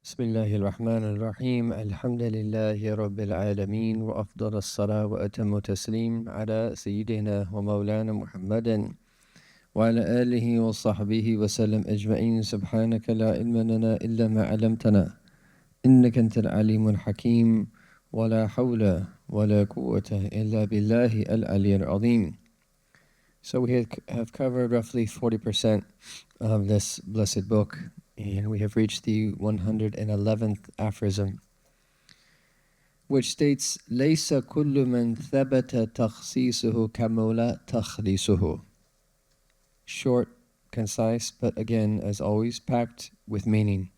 بسم الله الرحمن الرحيم الحمد لله رب العالمين وأفضل الصلاة وأتم التسليم على سيدنا ومولانا محمد وعلى آله وصحبه وسلم أجمعين. سبحانك لا علم لنا إلا ما علمتنا إنك أنت العليم الحكيم ولا حول ولا قوة إلا بالله العلي العظيم. So we have covered roughly 40% of this blessed book, and we have reached the 111th aphorism, which states, لَيْسَ كُلُّ مَنْ ثَبَتَ تَخْصِيصُهُ كَمُولَ تَخْلِيصُهُ. Short, concise, but again, as always, packed with meaning.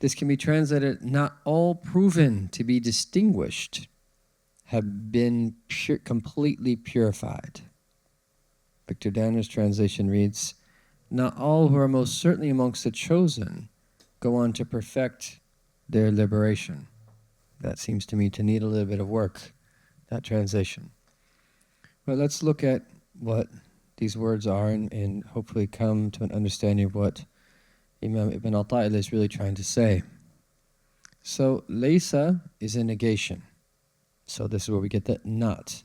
This can be translated, not all proven to be distinguished have been completely purified. Victor Danner's translation reads, not all who are most certainly amongst the chosen go on to perfect their liberation. That seems to me to need a little bit of work, that translation. But let's look at what these words are and hopefully come to an understanding of what Imam Ibn Atta'illah is really trying to say. So, laysa is a negation. So this is where we get the not.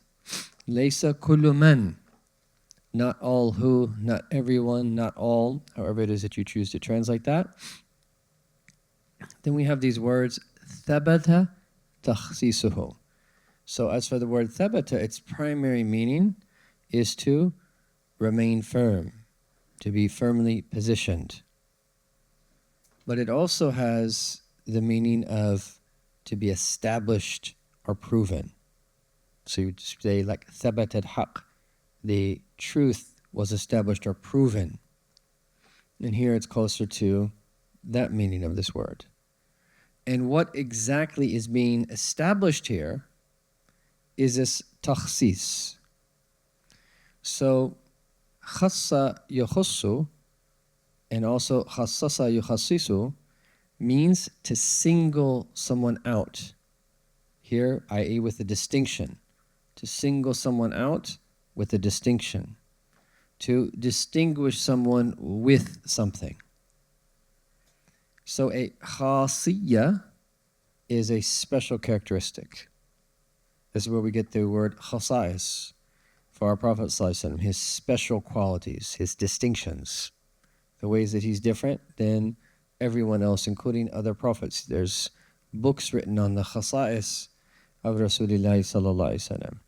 Laysa kullu man. Not all who, not everyone, not all, however it is that you choose to translate that. Then we have these words, thabata takhsisuhu. So as for the word thabata, its primary meaning is to remain firm, to be firmly positioned. But it also has the meaning of to be established or proven. So you'd say like thabatat haq, the truth was established or proven. And here it's closer to that meaning of this word. And what exactly is being established here is this takhsis. So khassa yukhassu and also khassasa yukhassisu means to single someone out. Here, i.e. with a distinction. To single someone out with a distinction. To distinguish someone with something. So a khasiyya is a special characteristic. This is where we get the word khasa'is for our Prophet ﷺ, his special qualities, his distinctions, the ways that he's different than everyone else, including other prophets. There's books written on the khasa'is of Rasulullah sallallahu alaihi wasallam.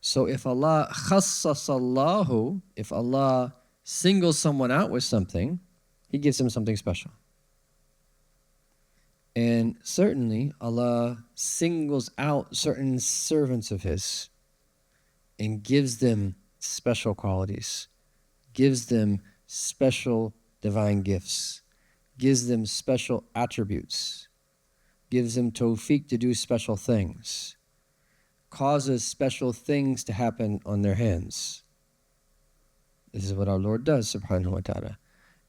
So if Allah khassasallahu, if Allah singles someone out with something, He gives them something special. And certainly Allah singles out certain servants of His and gives them special qualities, gives them special divine gifts, gives them special attributes, gives them tawfiq to do special things, causes special things to happen on their hands. This is what our Lord does, subhanahu wa ta'ala.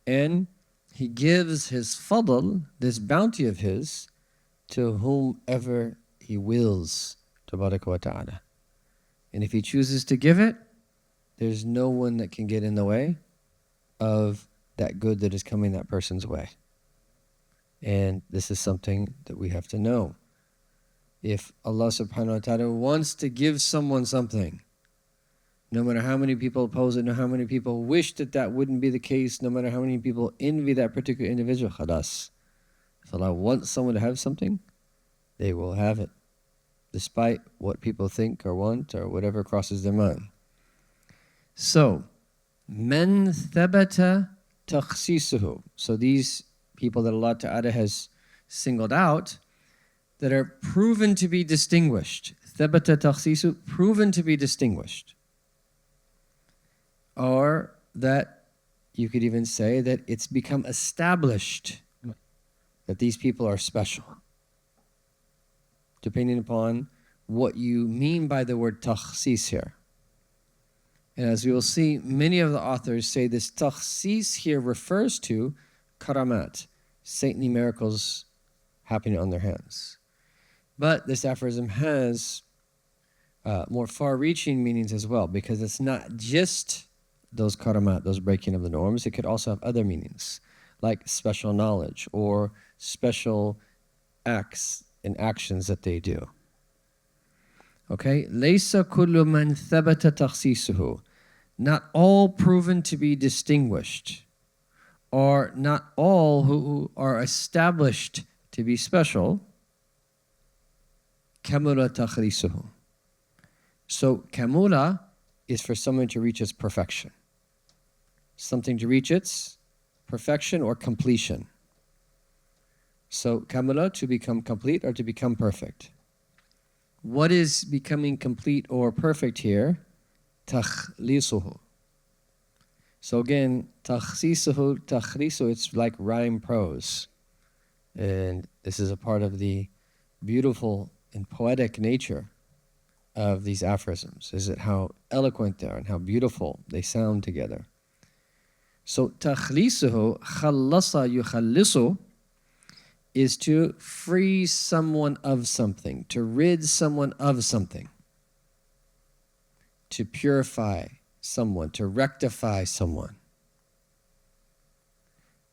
And He gives His fadl, this bounty of His, to whomever He wills, tabaraka wa ta'ala. And if He chooses to give it, there's no one that can get in the way of that good that is coming that person's way. And this is something that we have to know. If Allah subhanahu wa ta'ala wants to give someone something, no matter how many people oppose it, no matter how many people wish that that wouldn't be the case, no matter how many people envy that particular individual, khalas. If Allah wants someone to have something, they will have it, despite what people think or want or whatever crosses their mind. So, men thabata takhsisuhu. So these people that Allah Ta'ala has singled out, that are proven to be distinguished. Thabata takhsisu, proven to be distinguished. Or that you could even say that it's become established that these people are special. Depending upon what you mean by the word takhsis here. And as we will see, many of the authors say this takhsis here refers to karamat, saintly miracles happening on their hands. But this aphorism has more far-reaching meanings as well, because it's not just those karamat, those breaking of the norms. It could also have other meanings, like special knowledge or special acts and actions that they do. Okay? لَيْسَ كُلُّ مَنْ ثَبَتَ تَخْصِيصُهُ. Not all proven to be distinguished, or not all who are established to be special, كَمُلَ تَخْلِيصُهُ. So kamula is for someone to reach its perfection. Something to reach its perfection or completion. So kamula, to become complete or to become perfect. What is becoming complete or perfect here? Takhlisuhu. So again, takhsisuhu, takhlisu, it's like rhyme prose. And this is a part of the beautiful and poetic nature of these aphorisms. Is it how eloquent they are and how beautiful they sound together. So takhlisuhu, khallasa yukhallisu, is to free someone of something, to rid someone of something, to purify someone, to rectify someone.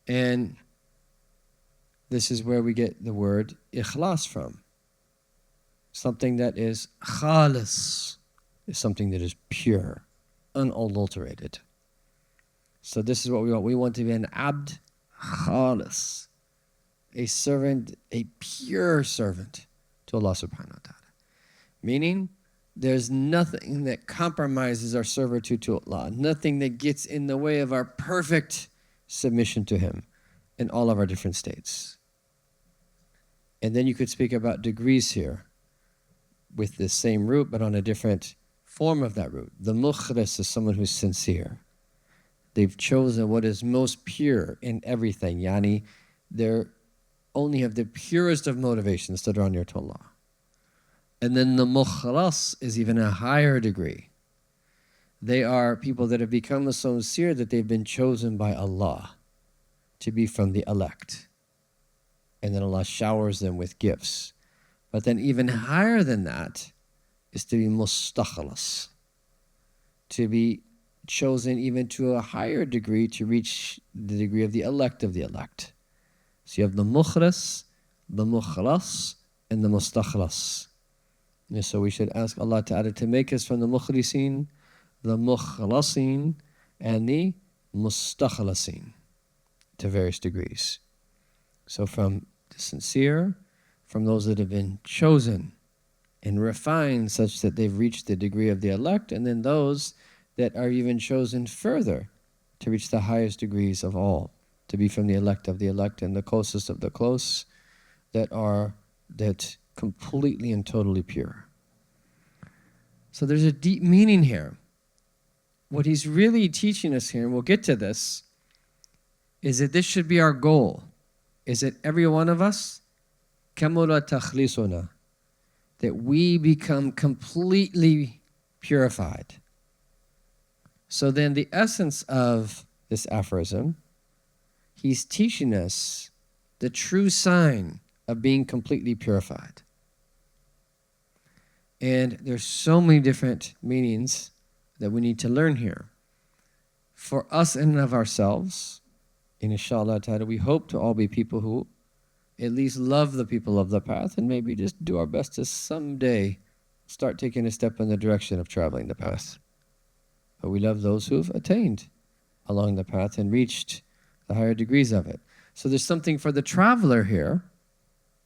And this is where we get the word ikhlas from. Something that is khalis is something that is pure, unadulterated. So this is what we want. We want to be an abd khalis, a servant, a pure servant to Allah subhanahu wa ta'ala. Meaning, there's nothing that compromises our servitude to Allah, nothing that gets in the way of our perfect submission to Him in all of our different states. And then you could speak about degrees here with the same root, but on a different form of that root. The mukhlis is someone who's sincere. They've chosen what is most pure in everything. Yani, they only have the purest of motivations to draw near to Allah. And then the mukhlas is even a higher degree. They are people that have become so sincere that they've been chosen by Allah to be from the elect. And then Allah showers them with gifts. But then even higher than that is to be mustakhlas, to be chosen even to a higher degree to reach the degree of the elect of the elect. So you have the mukhlas, the mukhlas, and the mustakhlas. And so we should ask Allah Ta'ala to make us from the mukhlisin, the mukhlasin, and the mustakhlasin to various degrees. So from the sincere, from those that have been chosen and refined such that they've reached the degree of the elect, and then those that are even chosen further to reach the highest degrees of all, to be from the elect of the elect and the closest of the close, that completely and totally pure. So there's a deep meaning here. What he's really teaching us here, and we'll get to this, is that this should be our goal. Is that every one of us, kamula takhlisuna, that we become completely purified. So then the essence of this aphorism, he's teaching us the true sign of being completely purified. And there's so many different meanings that we need to learn here. For us in and of ourselves, and inshallah ta'ala, we hope to all be people who at least love the people of the path and maybe just do our best to someday start taking a step in the direction of traveling the path. But we love those who've attained along the path and reached the higher degrees of it. So there's something for the traveler here,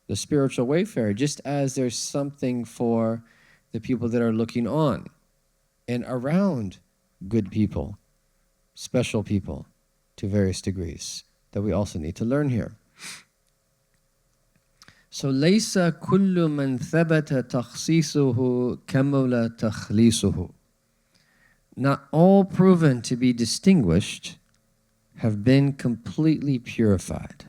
the spiritual wayfarer, just as there's something for the people that are looking on and around good people, special people to various degrees that we also need to learn here. So لَيْسَ كُلُّ مَنْ ثَبَتَ تَخْصِيصُهُ كَمُلَ تَخْلِيصُهُ. Not all proven to be distinguished have been completely purified.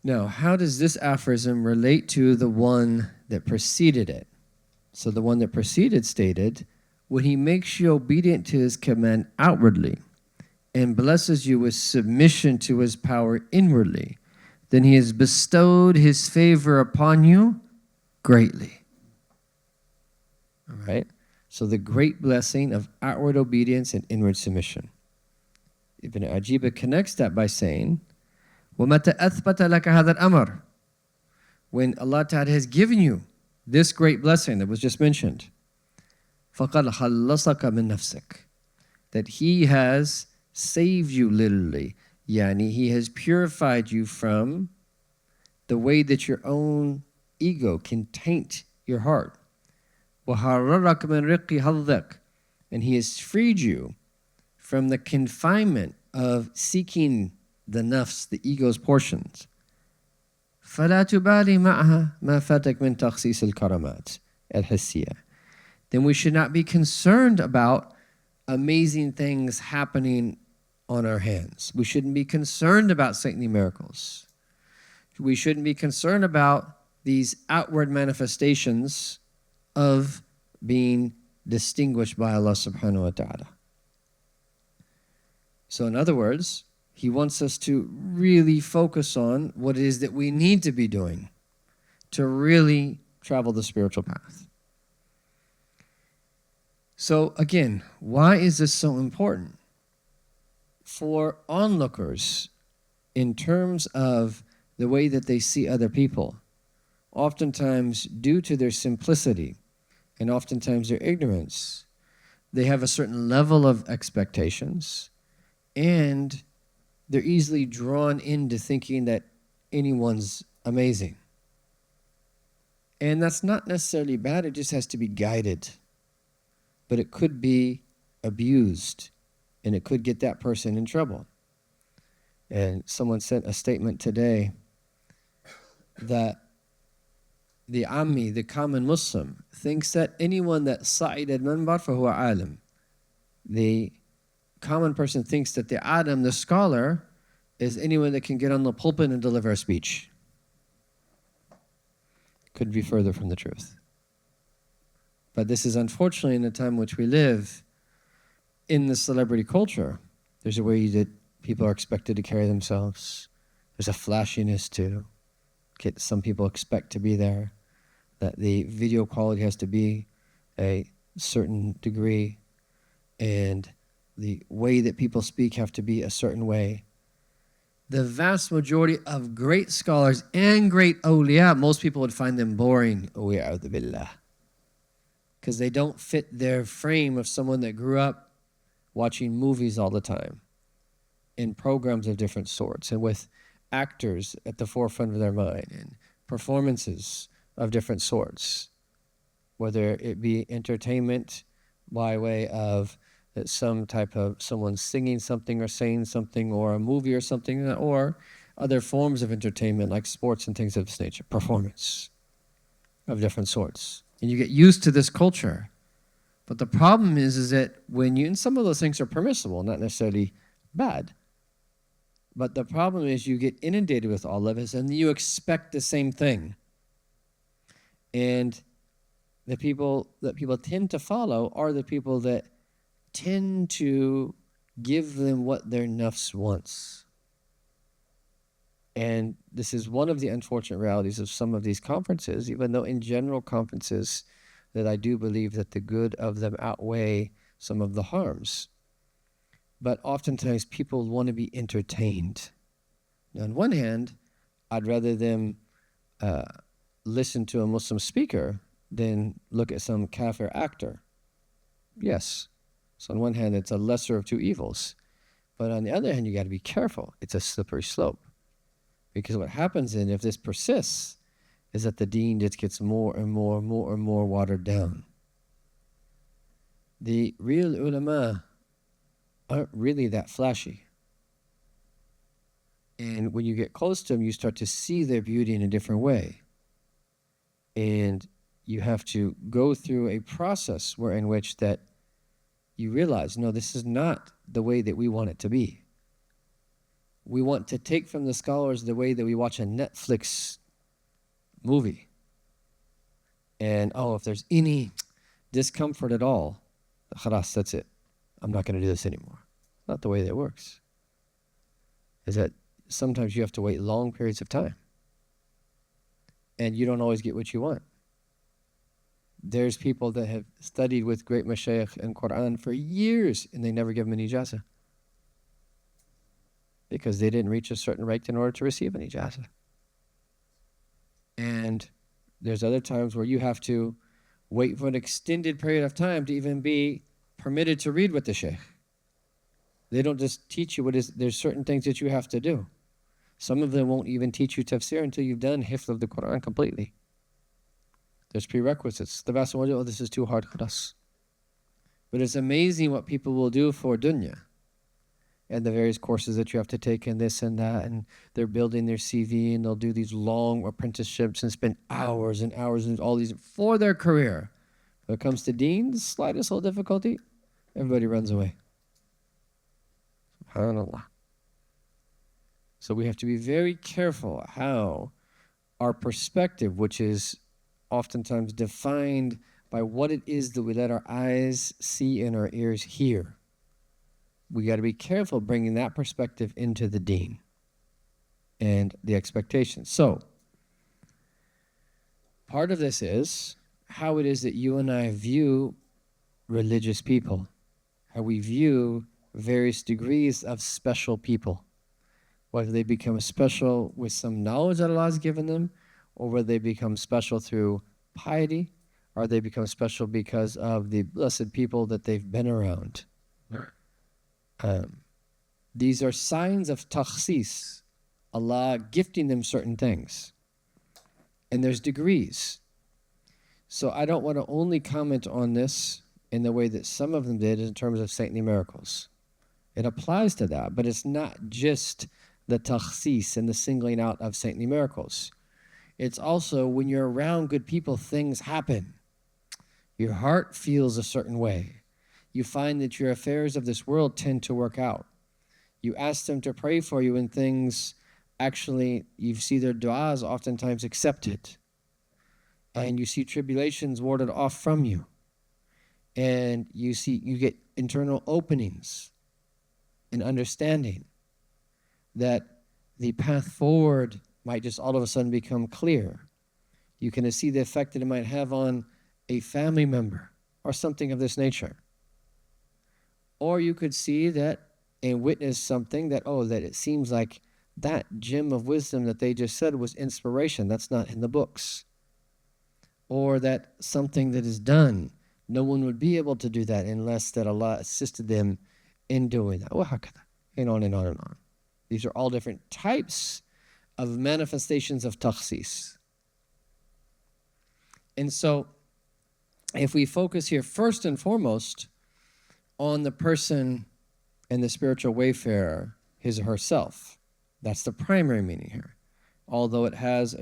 Now, how does this aphorism relate to the one that preceded it? So the one that preceded stated, when he makes you obedient to his command outwardly and blesses you with submission to his power inwardly, then he has bestowed his favor upon you greatly. All right? So the great blessing of outward obedience and inward submission. Ibn Ajiba connects that by saying, وَمَتَ أَثْبَتَ لَكَ هَذَا الْأَمْرِ, when Allah Ta'ala has given you this great blessing that was just mentioned, فَقَدْ خَلَّصَكَ مِن نَفْسِكَ, that He has saved you literally. Yani, He has purified you from the way that your own ego can taint your heart. وَحَرَّرَكَ مِن رِقِّ حَظِّكَ, and He has freed you from the confinement of seeking the nafs, the ego's portions. فَلَا تُبَالِي مَعَهَا مَا فَاتَكَ مِن تَخْصِيصِ الْكَرَمَاتِ الْحِسِّيَّةِ, then we should not be concerned about amazing things happening on our hands. We shouldn't be concerned about saintly miracles. We shouldn't be concerned about these outward manifestations of being distinguished by Allah subhanahu wa ta'ala. So in other words, He wants us to really focus on what it is that we need to be doing to really travel the spiritual path. So again, why is this so important? For onlookers, in terms of the way that they see other people, oftentimes due to their simplicity and oftentimes their ignorance, they have a certain level of expectations, and they're easily drawn into thinking that anyone's amazing. And that's not necessarily bad, it just has to be guided. But it could be abused, and it could get that person in trouble. And someone sent a statement today that the Ammi, the common Muslim, thinks that anyone that sa'id al-manbar fahuwa alim. The common person thinks that the alim, the scholar, is anyone that can get on the pulpit and deliver a speech. Could be further from the truth. But this is unfortunately in the time in which we live, in the celebrity culture. There's a way that people are expected to carry themselves. There's a flashiness to some people expect to be there, that the video quality has to be a certain degree, and the way that people speak have to be a certain way. The vast majority of great scholars and great awliya, most people would find them boring, وَيَعُوذُ بِاللَّهِ, because they don't fit their frame of someone that grew up watching movies all the time, in programs of different sorts, and with actors at the forefront of their mind, and performances of different sorts, whether it be entertainment by way of some type of someone singing something or saying something, or a movie or something, or other forms of entertainment like sports and things of this nature, performance of different sorts. And you get used to this culture. But the problem is that when you, and some of those things are permissible, not necessarily bad, but the problem is you get inundated with all of this and you expect the same thing. And the people that people tend to follow are the people that tend to give them what their nafs wants. And this is one of the unfortunate realities of some of these conferences, even though in general conferences that I do believe that the good of them outweigh some of the harms. But oftentimes people want to be entertained. Now, on one hand, I'd rather them listen to a Muslim speaker than look at some kafir actor. Yes. So on one hand, it's a lesser of two evils. But on the other hand, you got to be careful. It's a slippery slope. Because what happens then, if this persists, is that the deen just gets more and more watered down. The real ulama aren't really that flashy. And when you get close to them, you start to see their beauty in a different way. And you have to go through a process in which that you realize, no, this is not the way that we want it to be. We want to take from the scholars the way that we watch a Netflix movie. And, if there's any discomfort at all, khalas, that's it. I'm not going to do this anymore. Not the way that it works. Is that sometimes you have to wait long periods of time. And you don't always get what you want. There's people that have studied with great mashayikh and Quran for years and they never give them an ijazah. because they didn't reach a certain rank in order to receive an ijazah. And there's other times where you have to wait for an extended period of time to even be permitted to read with the sheikh. They don't just teach you there's certain things that you have to do. Some of them won't even teach you tafsir until you've done hifz of the Quran completely. There's prerequisites. The vast majority, this is too hard for us. But it's amazing what people will do for dunya and the various courses that you have to take and this and that, and they're building their CV, and they'll do these long apprenticeships and spend hours and hours and all these for their career. When it comes to deen, the slightest little difficulty, everybody runs away. SubhanAllah. So we have to be very careful how our perspective, which is oftentimes defined by what it is that we let our eyes see and our ears hear. We got to be careful bringing that perspective into the deen and the expectations. So, part of this is how it is that you and I view religious people, how we view various degrees of special people, whether they become special with some knowledge that Allah has given them, or whether they become special through piety, or they become special because of the blessed people that they've been around. These are signs of takhsis, Allah gifting them certain things. And there's degrees. So I don't want to only comment on this in the way that some of them did in terms of saintly miracles. It applies to that, but it's not just the takhsis and the singling out of saintly miracles. It's also when you're around good people, things happen. Your heart feels a certain way. You find that your affairs of this world tend to work out. You ask them to pray for you and things, actually, you see their du'as oftentimes accepted. And you see tribulations warded off from you. And you get internal openings and understanding that the path forward might just all of a sudden become clear. You can see the effect that it might have on a family member or something of this nature. Or you could see that and witness something that it seems like that gem of wisdom that they just said was inspiration. That's not in the books. Or that something that is done, no one would be able to do that unless that Allah assisted them in doing that. And on and on and on. These are all different types of manifestations of takhsis. And so, if we focus here first and foremost on the person and the spiritual wayfarer, his or herself, that's the primary meaning here, although it has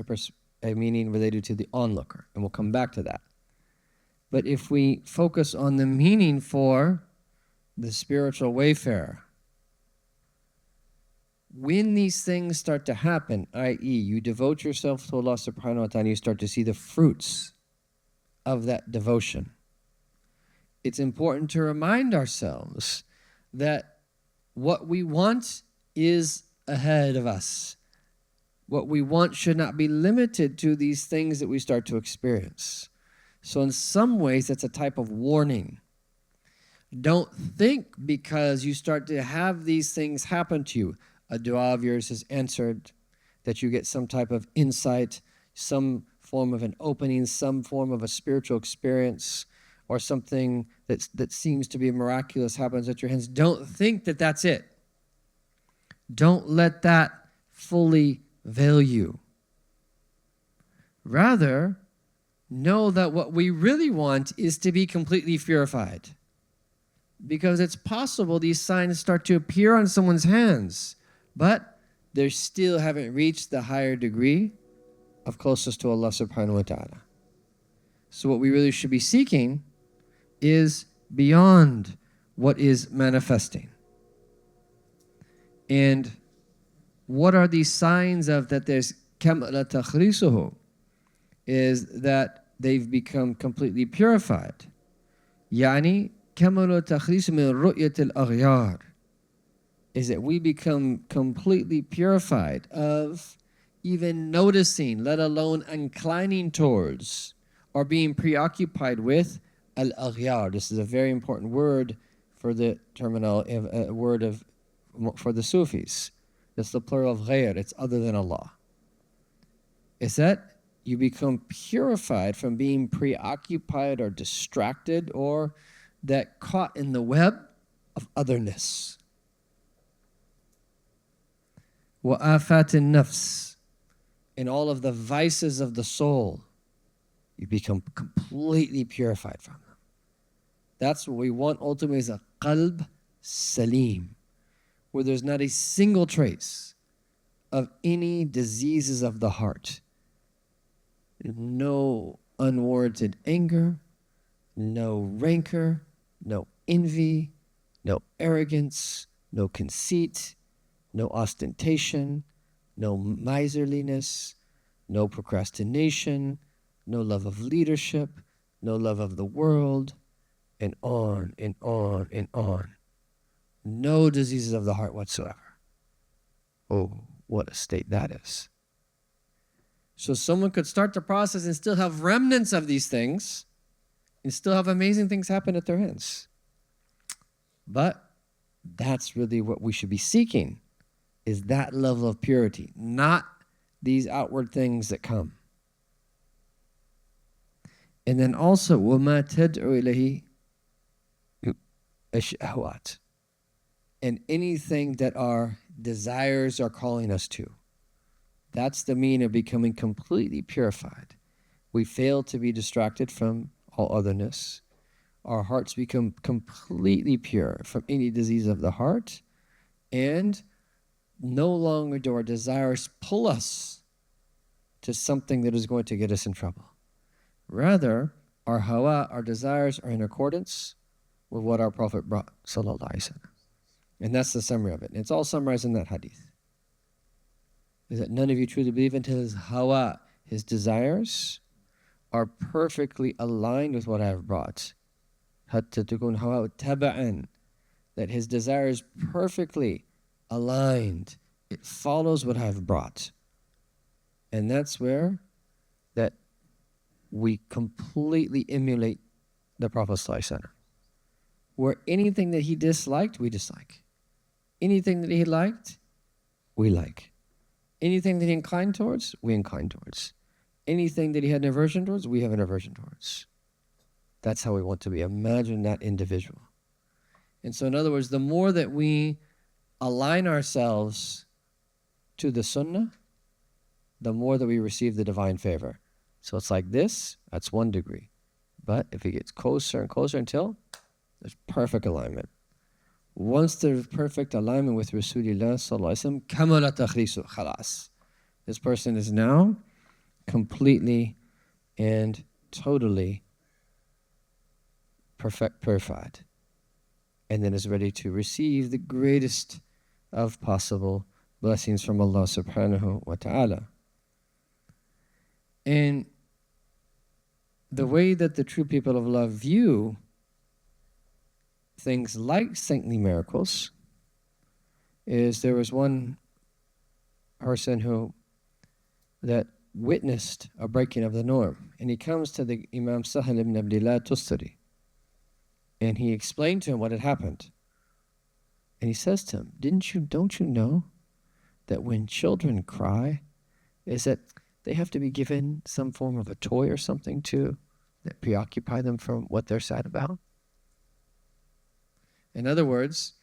a meaning related to the onlooker, and we'll come back to that. But if we focus on the meaning for the spiritual wayfarer, when these things start to happen, i.e., you devote yourself to Allah subhanahu wa ta'ala, you start to see the fruits of that devotion. It's important to remind ourselves that what we want is ahead of us. What we want should not be limited to these things that we start to experience. So in some ways, that's a type of warning. Don't think because you start to have these things happen to you, a dua of yours is answered, that you get some type of insight, some form of an opening, some form of a spiritual experience, or something that seems to be miraculous happens at your hands. Don't think that that's it. Don't let that fully veil you. Rather, know that what we really want is to be completely purified. Because it's possible these signs start to appear on someone's hands, but they still haven't reached the higher degree of closeness to Allah subhanahu wa ta'ala. So what we really should be seeking is beyond what is manifesting. And what are these signs of that there's kamala takhrisuhu? Is that they've become completely purified. Yani kamalu takhrisu min ru'yat al-aghyar. Is that we become completely purified of even noticing, let alone inclining towards, or being preoccupied with al-aghyar. This is a very important word for the terminal, a word for the Sufis. It's the plural of ghayr. It's other than Allah. Is that you become purified from being preoccupied or distracted or that caught in the web of otherness. وَآفَاتِ النَّفْسِ, and all of the vices of the soul, you become completely purified from them. That's what we want ultimately, is a qalb salim, where there's not a single trace of any diseases of the heart. No unwarranted anger, no rancor, no envy, no arrogance, no conceit, no ostentation, no miserliness, no procrastination, no love of leadership, no love of the world, and on and on and on. No diseases of the heart whatsoever. Oh, what a state that is. So someone could start the process and still have remnants of these things and still have amazing things happen at their hands. But that's really what we should be seeking, is that level of purity, not these outward things that come. And then also, وَمَا تَدْعُ إِلَيْهِ الشَّهْوَاتِ, and anything that our desires are calling us to. That's the meaning of becoming completely purified. We fail to be distracted from all otherness. Our hearts become completely pure from any disease of the heart, and no longer do our desires pull us to something that is going to get us in trouble. Rather, our hawa, our desires, are in accordance with what our Prophet brought, sallallahu alaihi wasallam. And that's the summary of it. And it's all summarized in that hadith. Is that none of you truly believe until his hawa, his desires, are perfectly aligned with what I have brought. Hatta tukun hawa taba'an, that his desires perfectly aligned. It follows what I have brought. And that's where that we completely emulate the Prophet sallallahu alaihi wasallam. Where anything that he disliked, we dislike. Anything that he liked, we like. Anything that he inclined towards, we incline towards. Anything that he had an aversion towards, we have an aversion towards. That's how we want to be. Imagine that individual. And so in other words, the more that we align ourselves to the sunnah, the more that we receive the divine favor. So it's like this, that's 1 degree. But if it gets closer and closer until there's perfect alignment. Once there's perfect alignment with Rasulullah sallallahu alaihi wasallam, kamala takhlisu khalas. This person is now completely and totally purified, and then is ready to receive the greatest of possible blessings from Allah subhanahu wa ta'ala. And the way that the true people of Allah view things like saintly miracles is, there was one person who that witnessed a breaking of the norm, and he comes to the Imam Sahal ibn Abdullah Tustari, and he explained to him what had happened. And he says to him, don't you know that when children cry, is that they have to be given some form of a toy or something to that preoccupy them from what they're sad about? In other words,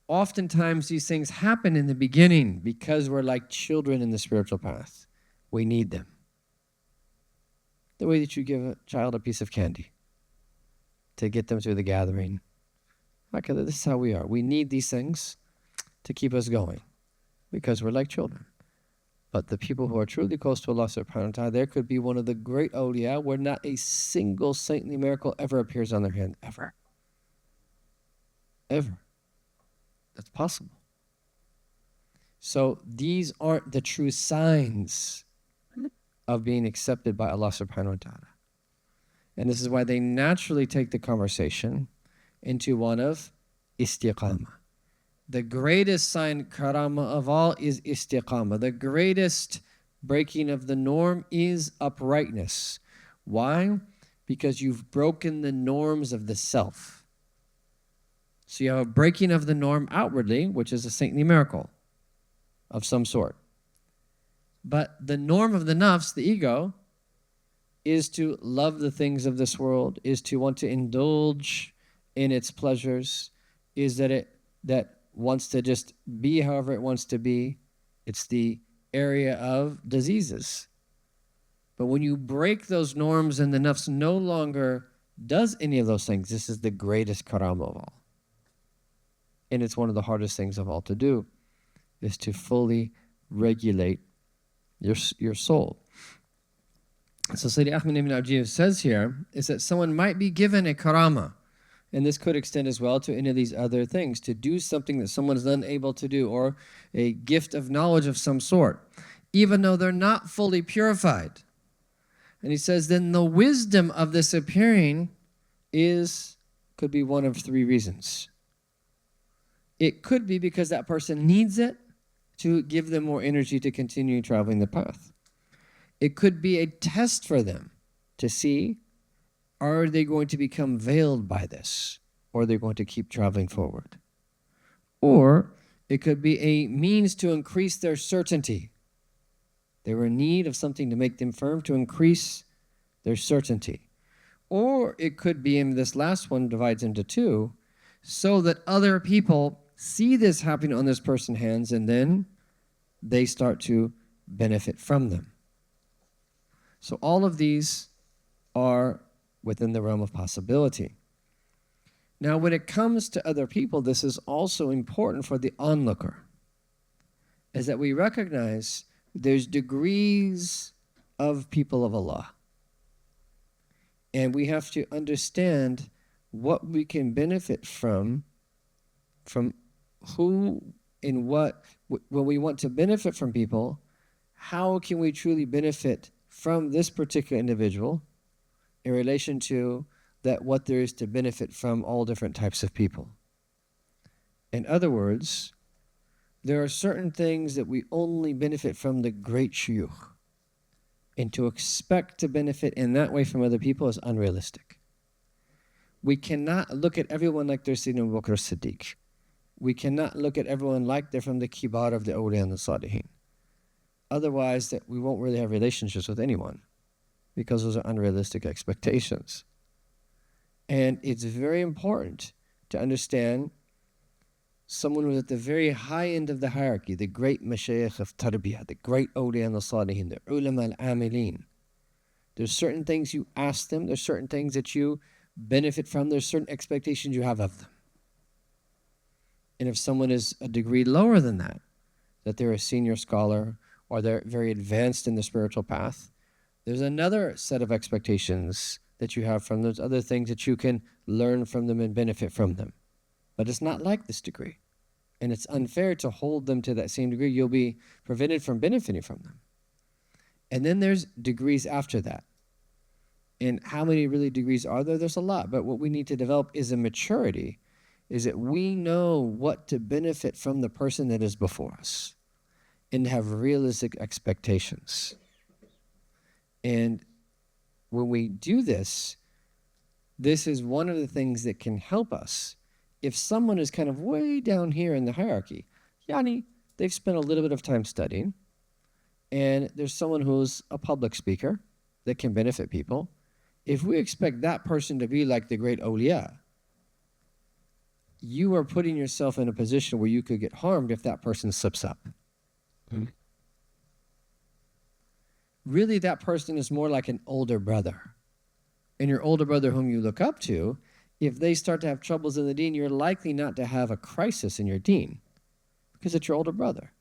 oftentimes these things happen in the beginning because we're like children in the spiritual path. We need them. The way that you give a child a piece of candy to get them through the gathering. Okay, this is how we are. We need these things to keep us going because we're like children. But the people who are truly close to Allah subhanahu wa ta'ala, there could be one of the great awliya where not a single saintly miracle ever appears on their hand, ever. Ever. That's possible. So these aren't the true signs of being accepted by Allah subhanahu wa ta'ala. And this is why they naturally take the conversation into one of istiqamah. The greatest sign, karama, of all is istiqamah. The greatest breaking of the norm is uprightness. Why? Because you've broken the norms of the self. So you have a breaking of the norm outwardly, which is a saintly miracle. of some sort. But the norm of the nafs, the ego, is to love the things of this world, is to want to indulge in its pleasures, is that wants to just be however it wants to be. It's the area of diseases. But when you break those norms and the nafs no longer does any of those things, this is the greatest karama of all. And it's one of the hardest things of all to do, is to fully regulate your soul. So Sayyidi Ahmed ibn Abdiyah says here is that someone might be given a karama, and this could extend as well to any of these other things, to do something that someone's unable to do, or a gift of knowledge of some sort, even though they're not fully purified. And he says then the wisdom of this appearing could be one of three reasons. It could be because that person needs it to give them more energy to continue traveling the path. It could be a test for them to see, are they going to become veiled by this, or are they going to keep traveling forward? Or it could be a means to increase their certainty. They were in need of something to make them firm, to increase their certainty. Or it could be, and this last one divides into two, so that other people see this happening on this person's hands, and then they start to benefit from them. So all of these are within the realm of possibility. Now, when it comes to other people, this is also important for the onlooker, is that we recognize there's degrees of people of Allah. And we have to understand what we can benefit from who and what. When we want to benefit from people, how can we truly benefit from this particular individual in relation to that what there is to benefit from all different types of people? In other words, there are certain things that we only benefit from the great shuyukh. And to expect to benefit in that way from other people is unrealistic. We cannot look at everyone like they're Sayyidina Abu Bakr as-Siddiq. We cannot look at everyone like they're from the kibar of the awliya and the salihin. Otherwise, that we won't really have relationships with anyone, because those are unrealistic expectations. And it's very important to understand someone who's at the very high end of the hierarchy, the great mashayikh of tarbiyah, the great awliya and the salihin, the ulama al-amilin. There's certain things you ask them, there's certain things that you benefit from, there's certain expectations you have of them. And if someone is a degree lower than that they're a senior scholar, or they're very advanced in the spiritual path, there's another set of expectations that you have from those other things that you can learn from them and benefit from them. But it's not like this degree. And it's unfair to hold them to that same degree. You'll be prevented from benefiting from them. And then there's degrees after that. And how many really degrees are there? There's a lot. But what we need to develop is a maturity, is that we know what to benefit from the person that is before us and have realistic expectations. And when we do this, this is one of the things that can help us. If someone is kind of way down here in the hierarchy, they've spent a little bit of time studying, and there's someone who's a public speaker that can benefit people. If we expect that person to be like the great awliya, you are putting yourself in a position where you could get harmed if that person slips up. Mm-hmm. Really, that person is more like an older brother. And your older brother whom you look up to, if they start to have troubles in the deen, you're likely not to have a crisis in your deen because it's your older brother.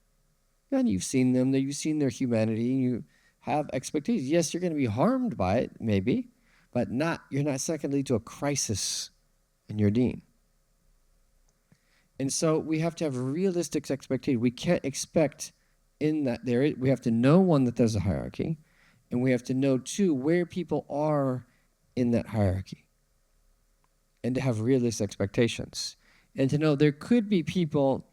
And you've seen them, you've seen their humanity, you have expectations. Yes, you're going to be harmed by it, maybe, but you're not secondly to a crisis in your deen. And so we have to have realistic expectations. We can't expect in that we have to know, one, that there's a hierarchy, and we have to know, two, where people are in that hierarchy, and to have realistic expectations. And to know there could be people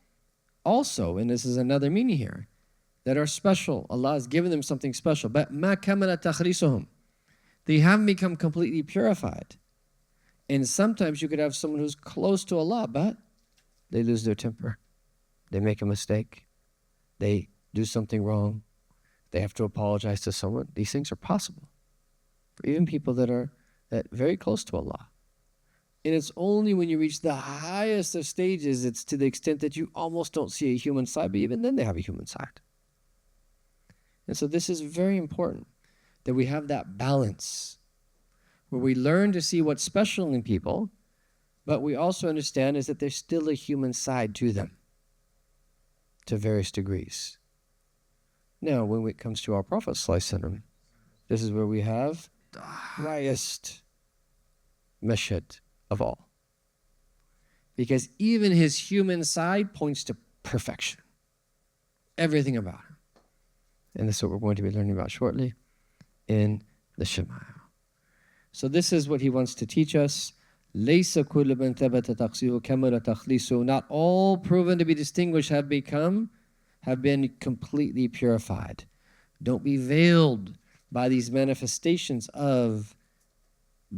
also, and this is another meaning here, that are special. Allah has given them something special. But ma kamala takhrisuhum. They haven't become completely purified. And sometimes you could have someone who's close to Allah, but they lose their temper. They make a mistake. They do something wrong, they have to apologize to someone. These things are possible for even people that are very close to Allah. And it's only when you reach the highest of stages, it's to the extent that you almost don't see a human side, but even then they have a human side. And so this is very important, that we have that balance where we learn to see what's special in people, but we also understand is that there's still a human side to them to various degrees. Now, when it comes to our Prophet ﷺ, this is where we have the highest mashhad of all. Because even his human side points to perfection. Everything about him. And this is what we're going to be learning about shortly in the Shama'il. So this is what he wants to teach us. لَيْسَ كُلُّ مَنْ ثَبَتَ تَقْصِيرُهُ كَمَلَ تَخْلِيصُهُ. Not all proven to be distinguished have been completely purified. Don't be veiled by these manifestations of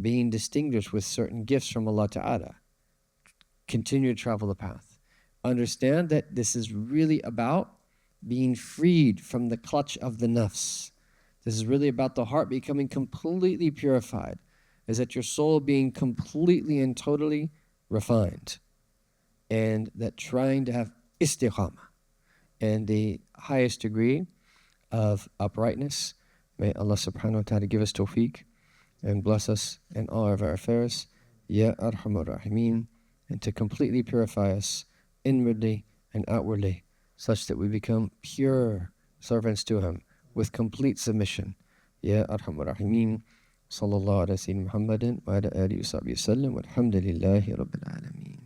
being distinguished with certain gifts from Allah Ta'ala. Continue to travel the path. Understand that this is really about being freed from the clutch of the nafs. This is really about the heart becoming completely purified. Is that your soul being completely and totally refined. And that trying to have istiqamah and the highest degree of uprightness. May Allah subhanahu wa ta'ala give us tawfiq and bless us in all of our affairs. Ya Arhamar Rahimeen. And to completely purify us inwardly and outwardly, such that we become pure servants to Him with complete submission. Ya Arhamar Rahimeen. Sallallahu ala Sayyidina Muhammadin wa ala alihi wa sahbihi wa sallam. Walhamdulillahi Rabbil Alameen.